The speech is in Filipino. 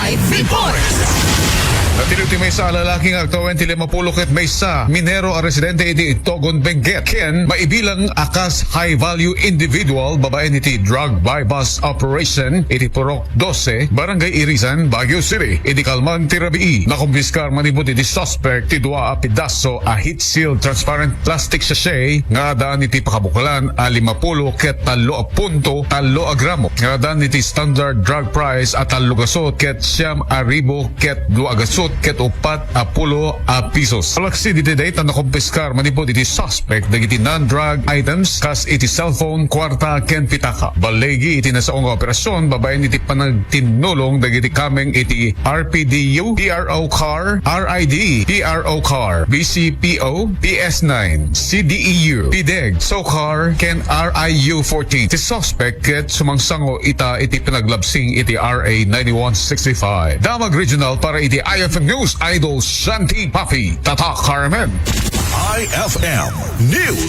Live report. Natiliti may sa lalaking agtawan tili mapulukit may sa minero a residente iti Togon Benguet. Ken maibilang akas high value individual babae iti drug by bus operation iti Purok 12 Barangay Irisan, Baguio City. Iti kalman ti rabii nakumpiskar manibut iti suspect ti dua a pedaso a heat sealed transparent plastic sachet nga daan iti pakabukalan a 50 ket 3.3 gramo. Nga daan iti standard drug price at 3 gasot ket 9,000 ket 2 gasot ket 4 pesos. Alaksi diti data na kumpiskar manipod iti suspect dagiti non-drug items kas iti cellphone, kwarta ken pitaka. Balegi iti nasaong operasyon babaen iti panagtinulong dagiti kameng iti RPDU, PRO car, RID, PRO car, BCPO, PS9, CDEU, PDEG, SOCAR ken RIU 14. Ti suspect ket sumangsango ita iti pinaglabsing iti RA 9165. Damag Regional para iti IFM News Idol Shanti Papi Tatak Carmen. IFM News.